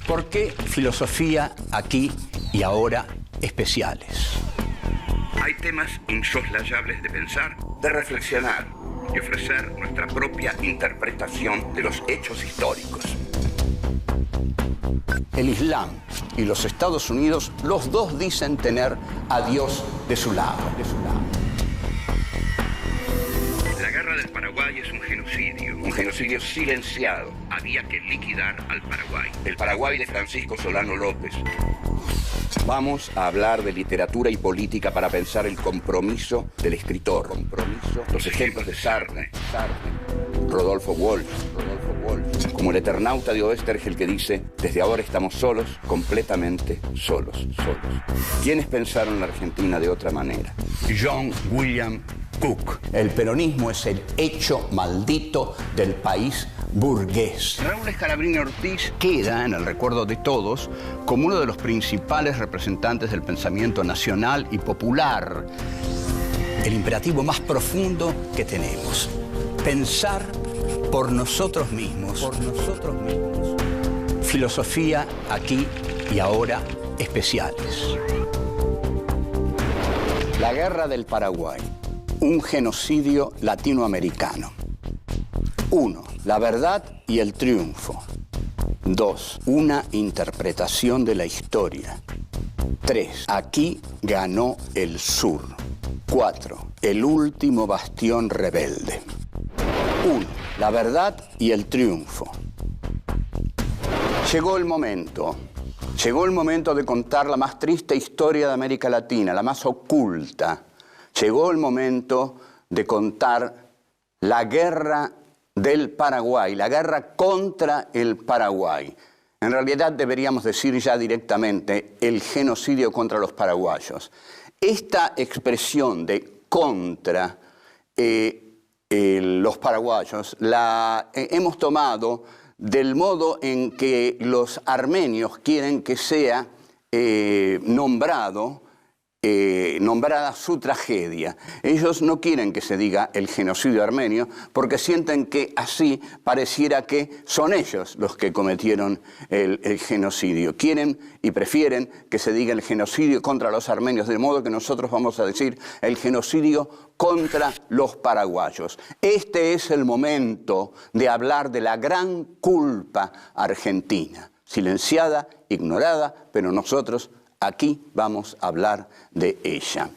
¿Por qué filosofía aquí y ahora especiales? Hay temas insoslayables de pensar, de reflexionar y ofrecer nuestra propia interpretación de los hechos históricos. El Islam y los Estados Unidos, los dos dicen tener a Dios de su lado. La guerra del Paraguay es un genocidio silenciado. Había que liquidar al Paraguay. El Paraguay de Francisco Solano López. Vamos a hablar de literatura y política para pensar el compromiso del escritor. Los ejemplos de Sartre, Rodolfo Walsh, como el Eternauta de Oestergel que dice: desde ahora estamos solos, completamente solos. ¿Quiénes pensaron la Argentina de otra manera? John William Cook. El peronismo es el hecho maldito del país burgués. Raúl Escalabrini Ortiz queda en el recuerdo de todos como uno de los principales representantes del pensamiento nacional y popular. El imperativo más profundo que tenemos: pensar por nosotros mismos. Filosofía aquí y ahora especiales. La guerra del Paraguay, un genocidio latinoamericano. 1. La verdad y el triunfo. 2. Una interpretación de la historia. 3. Aquí ganó el sur. 4. El último bastión rebelde. 1. La verdad y el triunfo. Llegó el momento de contar la más triste historia de América Latina, la más oculta. Llegó el momento de contar la guerra del Paraguay, la guerra contra el Paraguay. En realidad deberíamos decir ya directamente el genocidio contra los paraguayos. Esta expresión de contra los paraguayos la hemos tomado del modo en que los armenios quieren que sea nombrada su tragedia. Ellos no quieren que se diga el genocidio armenio porque sienten que así pareciera que son ellos los que cometieron el genocidio. Quieren y prefieren que se diga el genocidio contra los armenios, de modo que nosotros vamos a decir el genocidio contra los paraguayos. Este es el momento de hablar de la gran culpa argentina, silenciada, ignorada, pero nosotros aquí vamos a hablar de ella.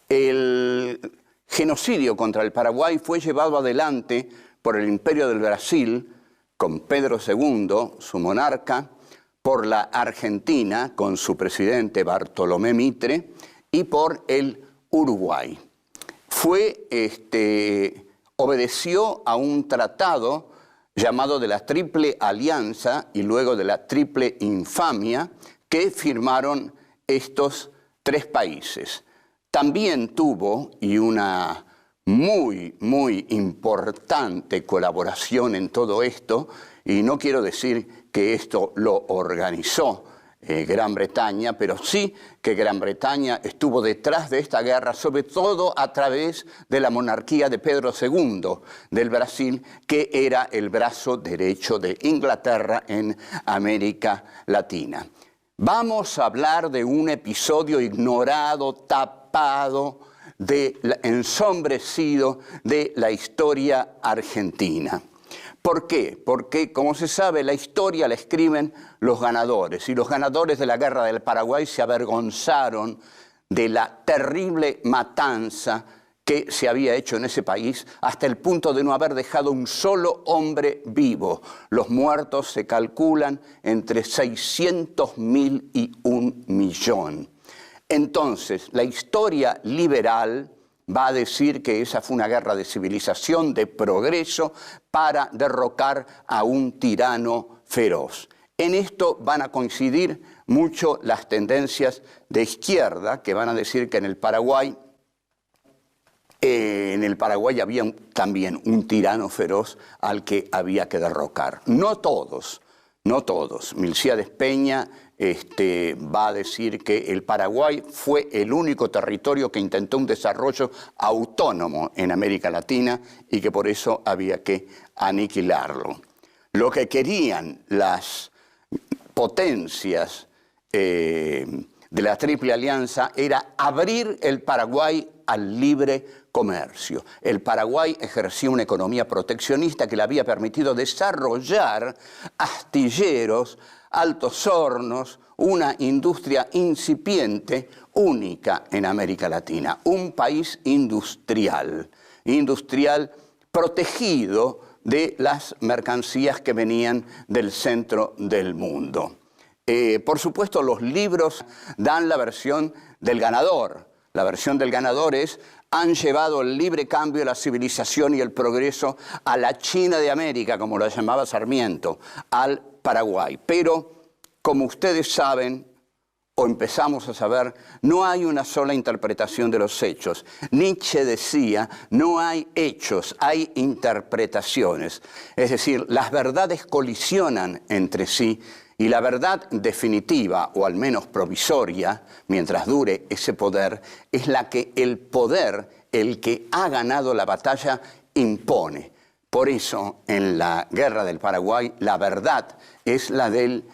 El genocidio contra el Paraguay fue llevado adelante por el Imperio del Brasil, con Pedro II, su monarca, por la Argentina, con su presidente Bartolomé Mitre, y por el Uruguay. Obedeció a un tratado llamado de la Triple Alianza y luego de la Triple Infamia que firmaron estos tres países. También tuvo, y una muy importante colaboración en todo esto, y no quiero decir que esto lo organizó Gran Bretaña, pero sí que Gran Bretaña estuvo detrás de esta guerra, sobre todo a través de la monarquía de Pedro II del Brasil, que era el brazo derecho de Inglaterra en América Latina. Vamos a hablar de un episodio ignorado, tapado, ensombrecido de la historia argentina. ¿Por qué? Porque, como se sabe, la historia la escriben los ganadores, y los ganadores de la guerra del Paraguay se avergonzaron de la terrible matanza que se había hecho en ese país hasta el punto de no haber dejado un solo hombre vivo. Los muertos se calculan entre 600.000 y 1.000.000. Entonces, la historia liberal va a decir que esa fue una guerra de civilización, de progreso, para derrocar a un tirano feroz. En esto van a coincidir mucho las tendencias de izquierda, que van a decir que en el Paraguay había también un tirano feroz al que había que derrocar. No todos. Milcíades Peña va a decir que el Paraguay fue el único territorio que intentó un desarrollo autónomo en América Latina y que por eso había que aniquilarlo. Lo que querían las potencias de la Triple Alianza era abrir el Paraguay al libre comercio. El Paraguay ejercía una economía proteccionista que le había permitido desarrollar astilleros, altos hornos, una industria incipiente única en América Latina. Un país industrial protegido de las mercancías que venían del centro del mundo. Por supuesto, los libros dan la versión del ganador. La versión del ganador es: han llevado el libre cambio, la civilización y el progreso a la China de América, como lo llamaba Sarmiento, al Paraguay. Pero, como ustedes saben, o empezamos a saber, no hay una sola interpretación de los hechos. Nietzsche decía, no hay hechos, hay interpretaciones. Es decir, las verdades colisionan entre sí y la verdad definitiva, o al menos provisoria, mientras dure ese poder, es la que el poder, el que ha ganado la batalla, impone. Por eso, en la Guerra del Paraguay, la verdad es la del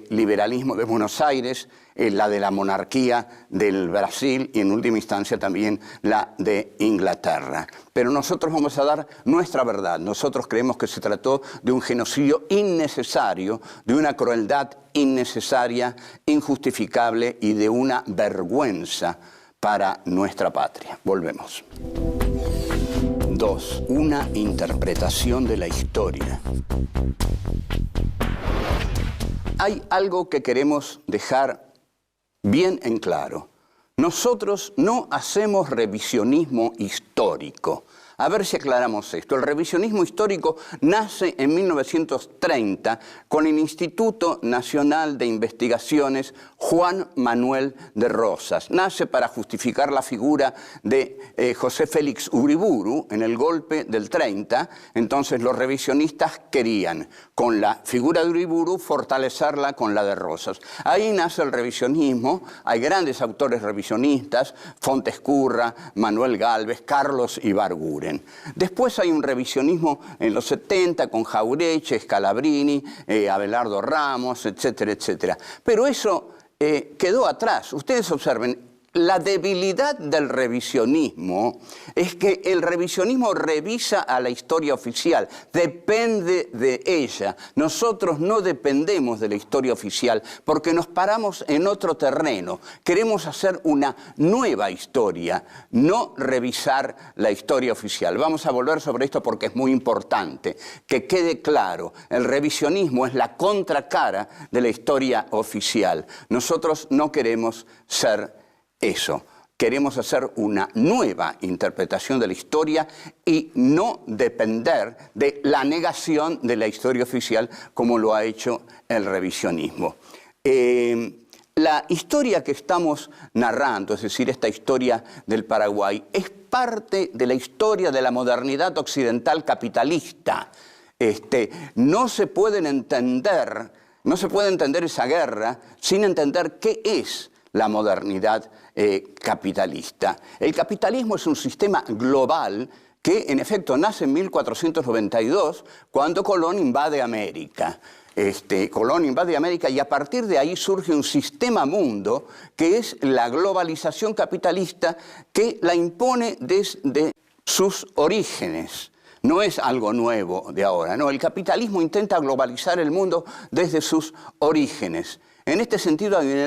liberalismo de Buenos Aires, la de la monarquía del Brasil y en última instancia también la de Inglaterra. Pero nosotros vamos a dar nuestra verdad. Nosotros creemos que se trató de un genocidio innecesario, de una crueldad innecesaria, injustificable y de una vergüenza para nuestra patria. Volvemos. 2. Una interpretación de la historia. Hay algo que queremos dejar bien en claro. Nosotros no hacemos revisionismo histórico. A ver si aclaramos esto. El revisionismo histórico nace en 1930 con el Instituto Nacional de Investigaciones Juan Manuel de Rosas. Nace para justificar la figura de José Félix Uriburu en el golpe del 30. Entonces los revisionistas querían, con la figura de Uriburu, fortalecerla con la de Rosas. Ahí nace el revisionismo. Hay grandes autores revisionistas: Fontescurra, Manuel Gálvez, Carlos Ibarguren. Después hay un revisionismo en los 70 con Jauretche, Scalabrini, Abelardo Ramos, etcétera, etcétera. Pero eso quedó atrás. Ustedes observen, la debilidad del revisionismo es que el revisionismo revisa a la historia oficial, depende de ella. Nosotros no dependemos de la historia oficial porque nos paramos en otro terreno. Queremos hacer una nueva historia, no revisar la historia oficial. Vamos a volver sobre esto porque es muy importante que quede claro. El revisionismo es la contracara de la historia oficial. Nosotros no queremos ser eso. Queremos hacer una nueva interpretación de la historia y no depender de la negación de la historia oficial como lo ha hecho el revisionismo. La historia que estamos narrando, es decir, esta historia del Paraguay, es parte de la historia de la modernidad occidental capitalista. No se puede entender esa guerra sin entender qué es la modernidad capitalista. El capitalismo es un sistema global que, en efecto, nace en 1492, cuando Colón invade América. Colón invade América y a partir de ahí surge un sistema mundo que es la globalización capitalista que la impone desde sus orígenes. No es algo nuevo de ahora, no. El capitalismo intenta globalizar el mundo desde sus orígenes. En este sentido hay una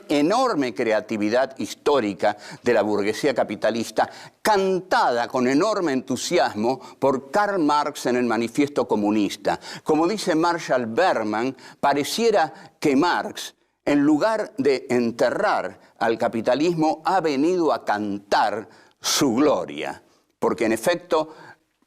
enorme creatividad histórica de la burguesía capitalista, cantada con enorme entusiasmo por Karl Marx en el Manifiesto Comunista. Como dice Marshall Berman, pareciera que Marx, en lugar de enterrar al capitalismo, ha venido a cantar su gloria. Porque en efecto,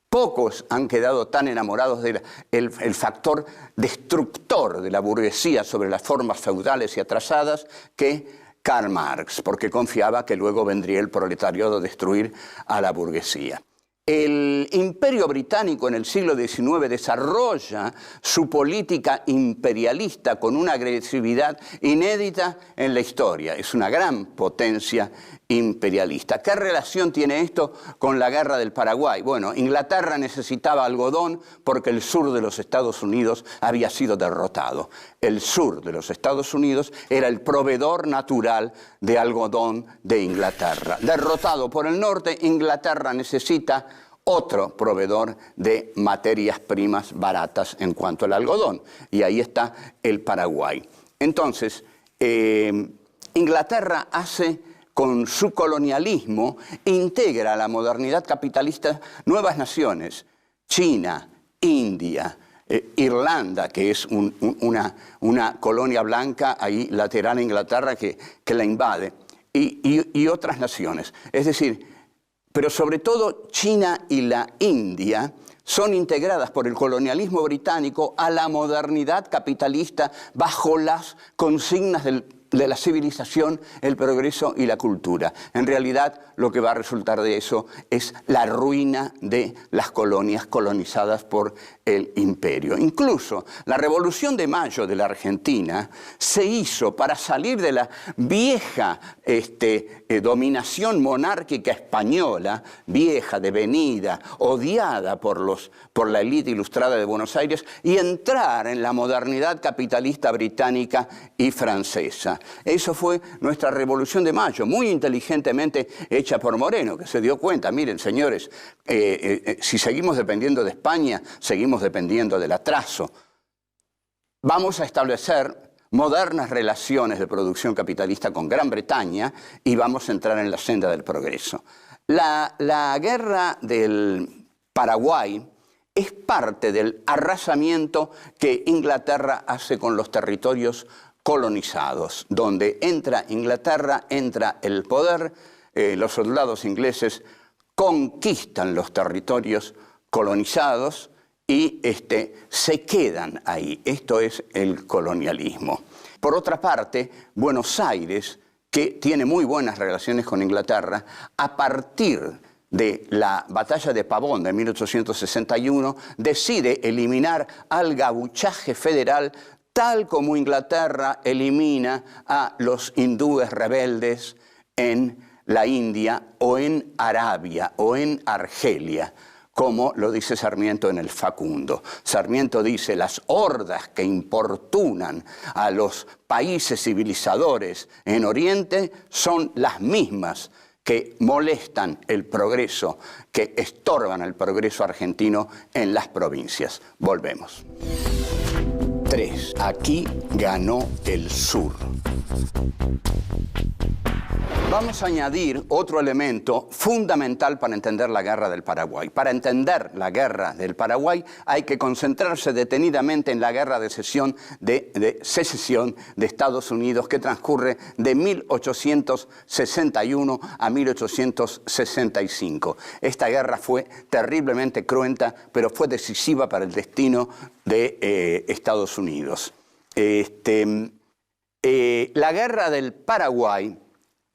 pocos han quedado tan enamorados del factor destructor de la burguesía sobre las formas feudales y atrasadas que Karl Marx, porque confiaba que luego vendría el proletariado a destruir a la burguesía. El Imperio Británico en el siglo XIX desarrolla su política imperialista con una agresividad inédita en la historia. Es una gran potencia imperialista. ¿Qué relación tiene esto con la guerra del Paraguay? Bueno, Inglaterra necesitaba algodón porque el sur de los Estados Unidos había sido derrotado. El sur de los Estados Unidos era el proveedor natural de algodón de Inglaterra. Derrotado por el norte, Inglaterra necesita otro proveedor de materias primas baratas en cuanto al algodón. Y ahí está el Paraguay. Entonces, Inglaterra hace, con su colonialismo, integra a la modernidad capitalista nuevas naciones. China, India, Irlanda, que es una colonia blanca ahí lateral a Inglaterra que la invade, y otras naciones. Es decir, pero sobre todo China y la India son integradas por el colonialismo británico a la modernidad capitalista bajo las consignas de la civilización, el progreso y la cultura. En realidad, lo que va a resultar de eso es la ruina de las colonias colonizadas por el imperio. Incluso la Revolución de Mayo de la Argentina se hizo para salir de la vieja dominación monárquica española, vieja, devenida, odiada por la élite ilustrada de Buenos Aires, y entrar en la modernidad capitalista británica y francesa. Eso fue nuestra Revolución de Mayo, muy inteligentemente hecha por Moreno, que se dio cuenta, miren señores, si seguimos dependiendo de España, seguimos dependiendo del atraso. Vamos a establecer modernas relaciones de producción capitalista con Gran Bretaña y vamos a entrar en la senda del progreso. La guerra del Paraguay es parte del arrasamiento que Inglaterra hace con los territorios colonizados, donde entra Inglaterra, entra el poder, los soldados ingleses conquistan los territorios colonizados y se quedan ahí. Esto es el colonialismo. Por otra parte, Buenos Aires, que tiene muy buenas relaciones con Inglaterra, a partir de la batalla de Pavón de 1861, decide eliminar al gauchaje federal tal como Inglaterra elimina a los hindúes rebeldes en la India o en Arabia o en Argelia, como lo dice Sarmiento en el Facundo. Sarmiento dice: las hordas que importunan a los países civilizadores en Oriente son las mismas que molestan el progreso, que estorban el progreso argentino en las provincias. Volvemos. 3. Aquí ganó el sur. Vamos a añadir otro elemento fundamental para entender la guerra del Paraguay. Para entender la guerra del Paraguay hay que concentrarse detenidamente en la guerra de secesión de Estados Unidos, que transcurre de 1861 a 1865. Esta guerra fue terriblemente cruenta, pero fue decisiva para el destino de Estados Unidos. La guerra del Paraguay,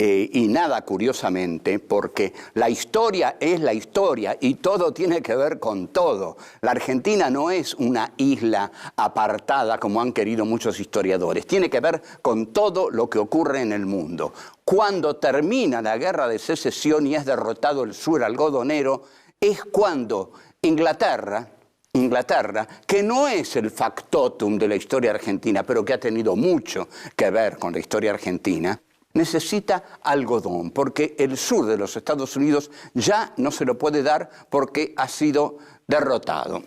y nada curiosamente, porque la historia es la historia y todo tiene que ver con todo. La Argentina no es una isla apartada como han querido muchos historiadores. Tiene que ver con todo lo que ocurre en el mundo. Cuando termina la guerra de secesión y es derrotado el sur algodonero, es cuando Inglaterra, que no es el factotum de la historia argentina, pero que ha tenido mucho que ver con la historia argentina, necesita algodón, porque el sur de los Estados Unidos ya no se lo puede dar porque ha sido derrotado.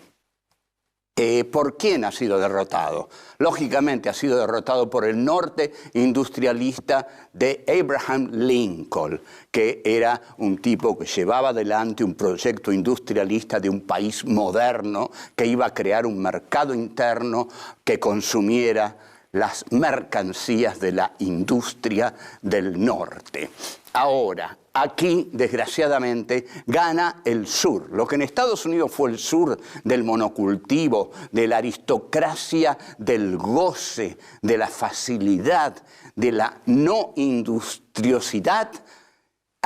¿Por quién ha sido derrotado? Lógicamente ha sido derrotado por el norte industrialista de Abraham Lincoln, que era un tipo que llevaba adelante un proyecto industrialista de un país moderno que iba a crear un mercado interno que consumiera las mercancías de la industria del norte. Ahora, aquí, desgraciadamente, gana el sur. Lo que en Estados Unidos fue el sur del monocultivo, de la aristocracia, del goce, de la facilidad, de la no industriosidad,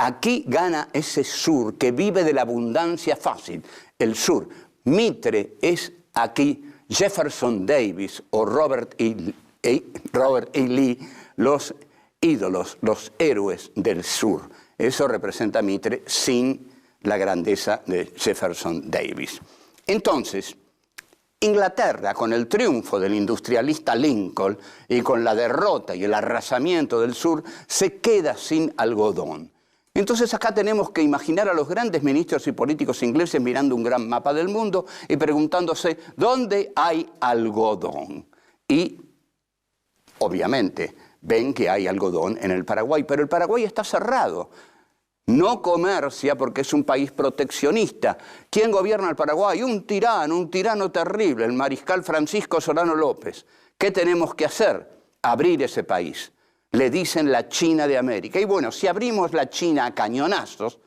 Aquí gana ese sur que vive de la abundancia fácil, el sur. Mitre es aquí Jefferson Davis o Robert E. Lee, los ídolos, los héroes del sur. Eso representa Mitre sin la grandeza de Jefferson Davis. Entonces, Inglaterra, con el triunfo del industrialista Lincoln y con la derrota y el arrasamiento del sur, se queda sin algodón. Entonces acá tenemos que imaginar a los grandes ministros y políticos ingleses mirando un gran mapa del mundo y preguntándose ¿dónde hay algodón? Y obviamente ven que hay algodón en el Paraguay, pero el Paraguay está cerrado. No comercia porque es un país proteccionista. ¿Quién gobierna el Paraguay? Un tirano terrible, el mariscal Francisco Solano López. ¿Qué tenemos que hacer? Abrir ese país. Le dicen la China de América. Y bueno, si abrimos la China a cañonazos,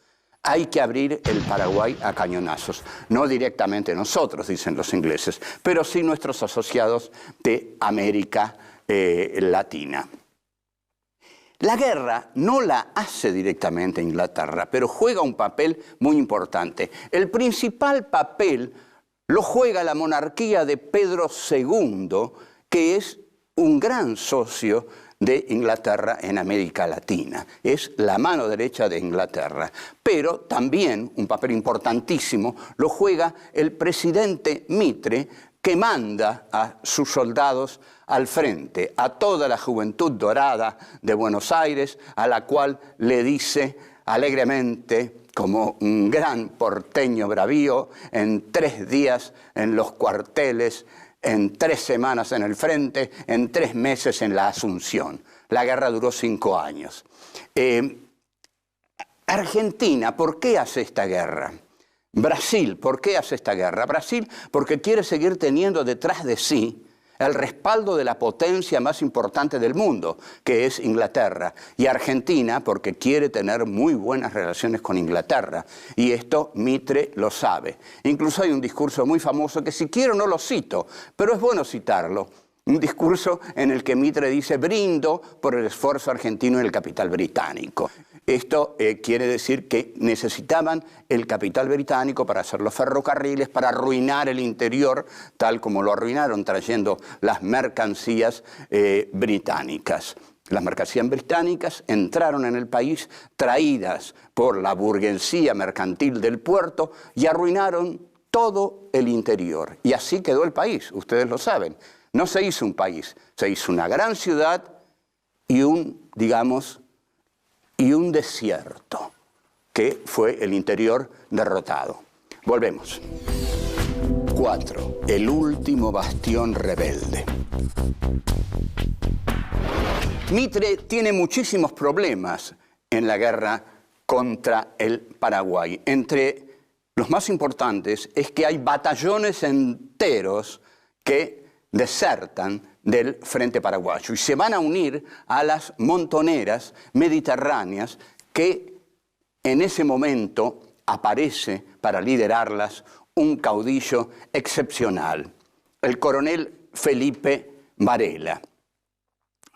hay que abrir el Paraguay a cañonazos. No directamente nosotros, dicen los ingleses, pero sí nuestros asociados de América Latina. La guerra no la hace directamente Inglaterra, pero juega un papel muy importante. El principal papel lo juega la monarquía de Pedro II, que es un gran socio de Inglaterra en América Latina. Es la mano derecha de Inglaterra. Pero también un papel importantísimo lo juega el presidente Mitre, que manda a sus soldados al frente, a toda la juventud dorada de Buenos Aires, a la cual le dice alegremente, como un gran porteño bravío, en 3 días en los cuarteles, en 3 semanas en el frente, en 3 meses en la Asunción. La guerra duró 5 años. Argentina, ¿por qué hace esta guerra? Brasil, ¿por qué hace esta guerra? Brasil porque quiere seguir teniendo detrás de sí el respaldo de la potencia más importante del mundo, que es Inglaterra. Y Argentina porque quiere tener muy buenas relaciones con Inglaterra. Y esto Mitre lo sabe. Incluso hay un discurso muy famoso que si quiero no lo cito, pero es bueno citarlo. Un discurso en el que Mitre dice, brindo por el esfuerzo argentino en el capital británico. Esto quiere decir que necesitaban el capital británico para hacer los ferrocarriles, para arruinar el interior, tal como lo arruinaron trayendo las mercancías británicas. Las mercancías británicas entraron en el país traídas por la burguesía mercantil del puerto y arruinaron todo el interior. Y así quedó el país, ustedes lo saben. No se hizo un país, se hizo una gran ciudad y un desierto, que fue el interior derrotado. Volvemos. 4. El último bastión rebelde. Mitre tiene muchísimos problemas en la guerra contra el Paraguay. Entre los más importantes es que hay batallones enteros que desertan del frente paraguayo y se van a unir a las montoneras mediterráneas que en ese momento aparece para liderarlas un caudillo excepcional, el coronel Felipe Varela.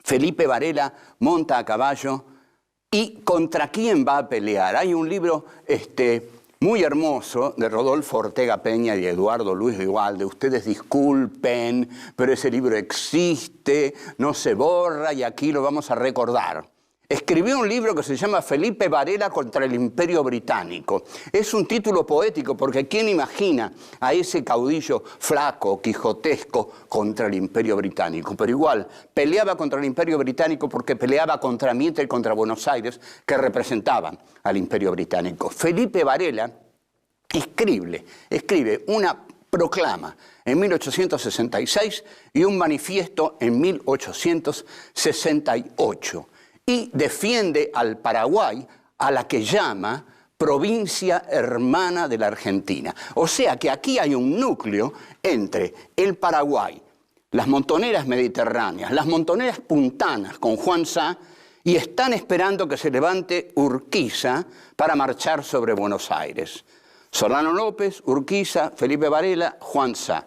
Felipe Varela monta a caballo y ¿contra quién va a pelear? Hay un libro muy hermoso de Rodolfo Ortega Peña y Eduardo Luis Vivalde. Ustedes disculpen, pero ese libro existe, no se borra y aquí lo vamos a recordar. Escribió un libro que se llama Felipe Varela contra el Imperio Británico. Es un título poético porque ¿quién imagina a ese caudillo flaco, quijotesco contra el Imperio Británico? Pero igual, peleaba contra el Imperio Británico porque peleaba contra Mitre y contra Buenos Aires, que representaban al Imperio Británico. Felipe Varela escribe una proclama en 1866 y un manifiesto en 1868. Y defiende al Paraguay, a la que llama provincia hermana de la Argentina. O sea que aquí hay un núcleo entre el Paraguay, las montoneras mediterráneas, las montoneras puntanas con Juan Sá, y están esperando que se levante Urquiza para marchar sobre Buenos Aires. Solano López, Urquiza, Felipe Varela, Juan Sá.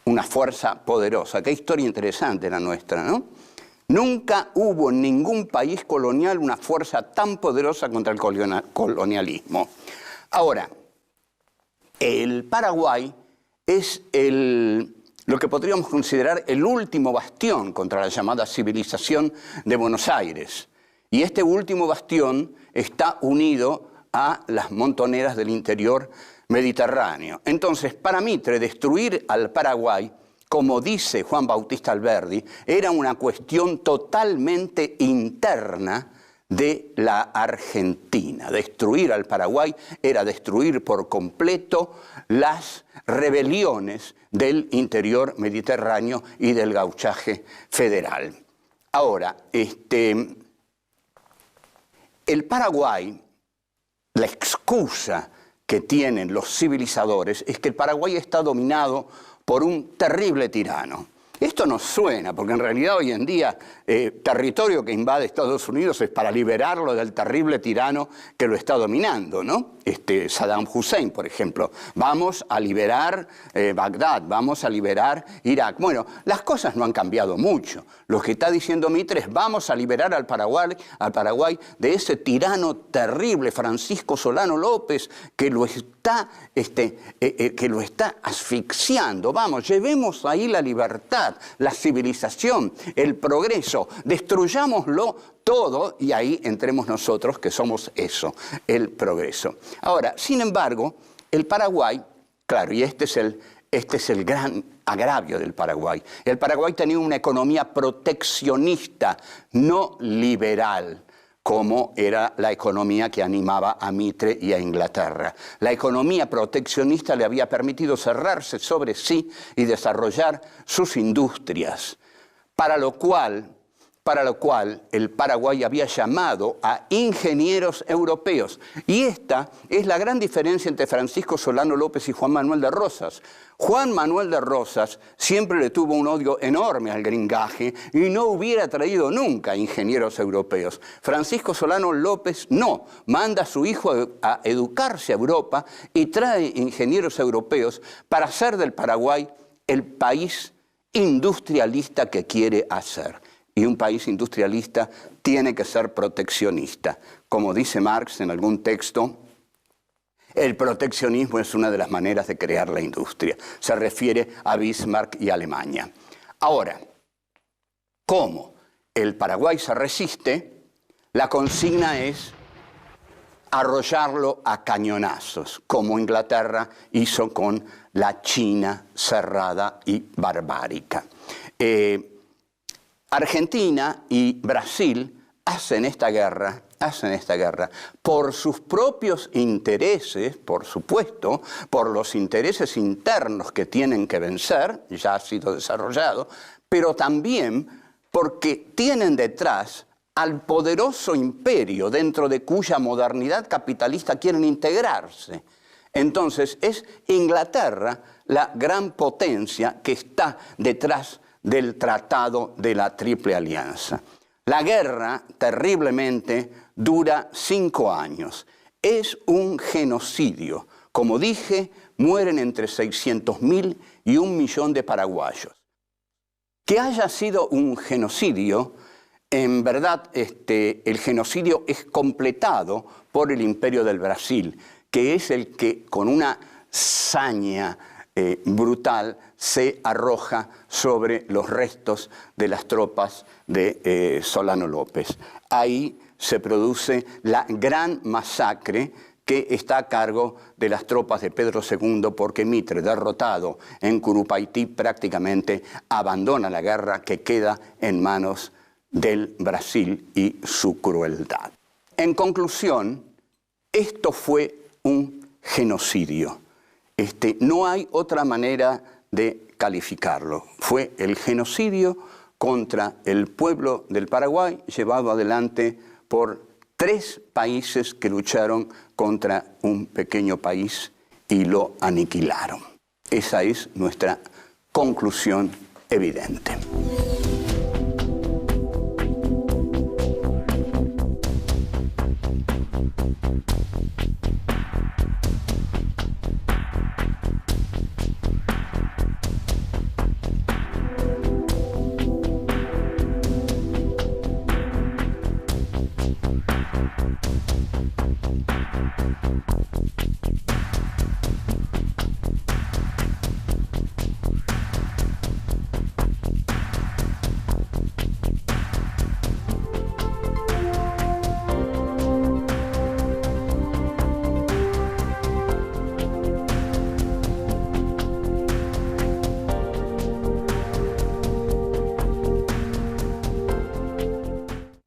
Una fuerza poderosa. Qué historia interesante la nuestra, ¿no? Nunca hubo en ningún país colonial una fuerza tan poderosa contra el colonialismo. Ahora, el Paraguay es lo que podríamos considerar el último bastión contra la llamada civilización de Buenos Aires. Y este último bastión está unido a las montoneras del interior mediterráneo. Entonces, para Mitre, destruir al Paraguay, como dice Juan Bautista Alberdi, era una cuestión totalmente interna de la Argentina. Destruir al Paraguay era destruir por completo las rebeliones del interior mediterráneo y del gauchaje federal. Ahora, el Paraguay, la excusa que tienen los civilizadores es que el Paraguay está dominado por un terrible tirano. Esto nos suena, porque en realidad hoy en día territorio que invade Estados Unidos es para liberarlo del terrible tirano que lo está dominando, ¿no? Saddam Hussein, por ejemplo. Vamos a liberar Bagdad, vamos a liberar Irak. Bueno, las cosas no han cambiado mucho. Lo que está diciendo Mitre es vamos a liberar al Paraguay de ese tirano terrible, Francisco Solano López, que lo está asfixiando. Vamos, llevemos ahí la libertad, la civilización, el progreso, destruyámoslo todo y ahí entremos nosotros que somos eso, el progreso. Ahora, sin embargo, el Paraguay, claro, y este es el gran agravio del Paraguay. El Paraguay tenía una economía proteccionista, no liberal, como era la economía que animaba a Mitre y a Inglaterra. La economía proteccionista le había permitido cerrarse sobre sí y desarrollar sus industrias, para lo cual el Paraguay había llamado a ingenieros europeos. Y esta es la gran diferencia entre Francisco Solano López y Juan Manuel de Rosas. Juan Manuel de Rosas siempre le tuvo un odio enorme al gringaje y no hubiera traído nunca ingenieros europeos. Francisco Solano López no, manda a su hijo a educarse a Europa y trae ingenieros europeos para hacer del Paraguay el país industrialista que quiere hacer. Y un país industrialista tiene que ser proteccionista. Como dice Marx en algún texto, el proteccionismo es una de las maneras de crear la industria. Se refiere a Bismarck y Alemania. Ahora, ¿cómo el Paraguay se resiste? La consigna es arrollarlo a cañonazos, como Inglaterra hizo con la China cerrada y barbárica. Argentina y Brasil hacen esta guerra por sus propios intereses, por supuesto, por los intereses internos que tienen que vencer, ya ha sido desarrollado, pero también porque tienen detrás al poderoso imperio dentro de cuya modernidad capitalista quieren integrarse. Entonces es Inglaterra la gran potencia que está detrás del Tratado de la Triple Alianza. La guerra, terriblemente, dura 5 años. Es un genocidio. Como dije, mueren entre 600.000 y 1 millón de paraguayos. Que haya sido un genocidio, en verdad el genocidio es completado por el Imperio del Brasil, que es el que con una saña brutal se arroja sobre los restos de las tropas de Solano López. Ahí se produce la gran masacre que está a cargo de las tropas de Pedro II, porque Mitre, derrotado en Curupaití, prácticamente abandona la guerra que queda en manos del Brasil y su crueldad. En conclusión, esto fue un genocidio. No hay otra manera de calificarlo. Fue el genocidio contra el pueblo del Paraguay, llevado adelante por 3 países que lucharon contra un pequeño país y lo aniquilaron. Esa es nuestra conclusión evidente.